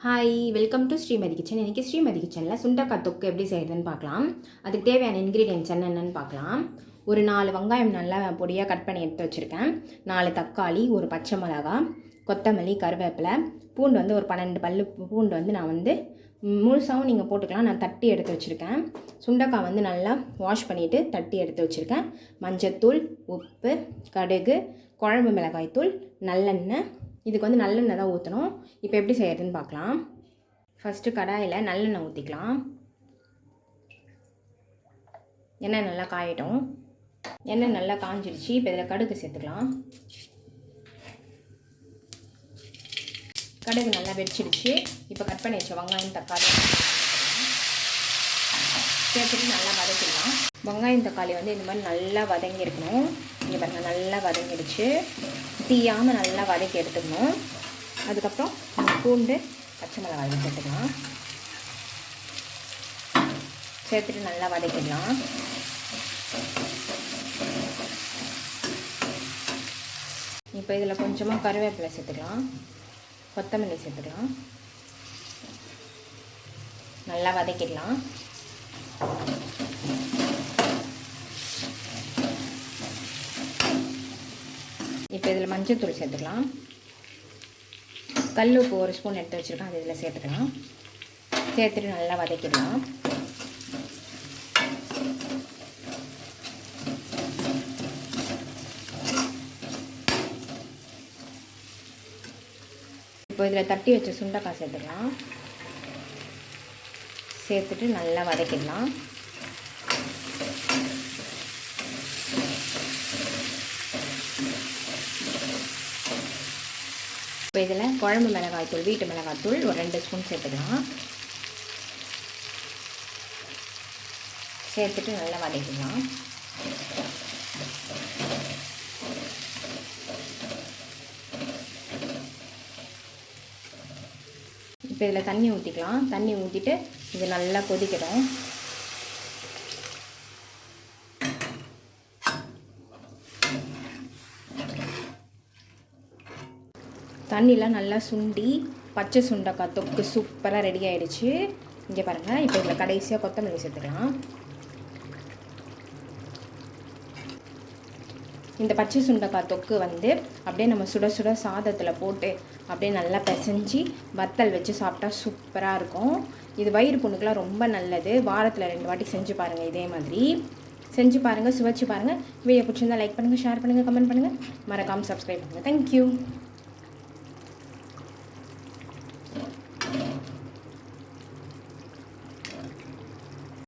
Hi, welcome to Shrimati kitchen. இன்றைக்கி ஸ்ரீமதி கிச்சனில் சுண்டக்காய் தொக்கு எப்படி செய்கிறதுன்னு பார்க்கலாம். அதுக்கு தேவையான இன்க்ரீடியன்ட்ஸ் என்னென்னு பார்க்கலாம். ஒரு 4 வெங்காயம் நல்லா பொடியாக கட் பண்ணி எடுத்து வச்சுருக்கேன். 4 தக்காளி, ஒரு பச்சை மிளகா, கொத்தமல்லி, கருவேப்பிலை, பூண்டு ஒரு 12 பல்லு பூண்டு நான் முழுசாகவும் நீங்கள் போட்டுக்கலாம். நான் தட்டி எடுத்து வச்சுருக்கேன். சுண்டக்காய் நல்லா வாஷ் பண்ணிவிட்டு தட்டி எடுத்து வச்சுருக்கேன். மஞ்சத்தூள், உப்பு, கடுகு, குழம்பு மிளகாய்த்தூள், நல்லெண்ணெய். இதுக்கு நல்லெண்ணெய் தான் ஊற்றணும். இப்போ எப்படி செய்கிறதுன்னு பார்க்கலாம். ஃபஸ்ட்டு கடாயில் நல்லெண்ணெய் ஊற்றிக்கலாம். எண்ணெய் நல்லா காயட்டும். எண்ணெய் நல்லா காஞ்சிடுச்சு. இப்போ இதில் கடுகு சேர்த்துக்கலாம். கடுகு நல்லா வெடிச்சிடுச்சு. இப்போ கட் பண்ணி வச்ச வெங்காயம், தக்காளி சேர்த்துட்டு நல்லா வதக்கிடலாம். வெங்காயம் தக்காளி இந்த மாதிரி நல்லா வதங்கி இருக்கணும். இங்கே பாருங்கள், நல்லா வதங்கிடுச்சு. தீயாமல் நல்லா வதக்கி எடுத்துக்கணும். அதுக்கப்புறம் பூண்டு, பச்சை மிளகாய் சேர்த்துக்கலாம். சேர்த்துட்டு நல்லா வதக்கிடலாம். இப்போ இதில் கொஞ்சமாக கருவேப்பிலை சேர்த்துக்கலாம். கொத்தமல்லி சேர்த்துக்கலாம். நல்லா வதக்கிடலாம். இப்போ இதில் மஞ்சத்தூள் சேர்த்துக்கலாம். கல் உப்பு 1 ஸ்பூன் எடுத்து வச்சுருக்கேன், அது இதில் சேர்த்துக்கலாம். சேர்த்துட்டு நல்லா வதக்கிடலாம். இப்போ இதில் தட்டி வச்ச சுண்டைக்காய் சேர்த்துக்கலாம். சேர்த்துட்டு நல்லா வதக்கிடலாம். இப்போ இதில் குழம்பு மிளகாய்த்தூள், வீட்டு மிளகாய்த்தூள் ஒரு 2 ஸ்பூன் சேர்த்துக்கலாம். சேர்த்துட்டு நல்லா வதக்கிடலாம். இப்போ இதில் தண்ணி ஊற்றிக்கலாம். தண்ணி ஊற்றிட்டு இது நல்லா கொதிக்கட்டும். தண்ணிலாம் நல்லா சுண்டி பச்சை சுண்டைக்காய் தொக்கு சூப்பராக ரெடி ஆகிடுச்சு. இங்கே பாருங்கள். இப்போ இதில் கடைசியாக கொத்தமல்லி சேர்த்துக்கலாம். இந்த பச்சை சுண்டைக்காய் தொக்கு அப்படியே நம்ம சுட சுட சாதத்தில் போட்டு அப்படியே நல்லா பிசைஞ்சு வத்தல் வச்சு சாப்பிட்டா சூப்பராக இருக்கும். இது வயிறு புண்ணுக்கெலாம் ரொம்ப நல்லது. வாரத்தில் 2 வாட்டி செஞ்சு பாருங்கள். இதே மாதிரி செஞ்சு பாருங்கள், சுவைச்சு பாருங்கள். வீடியோ பிடிச்சிருந்தால் லைக் பண்ணுங்கள், ஷேர் பண்ணுங்கள், கமெண்ட் பண்ணுங்கள். மறக்காமல் சப்ஸ்கிரைப் பண்ணுங்கள். தேங்க்யூ.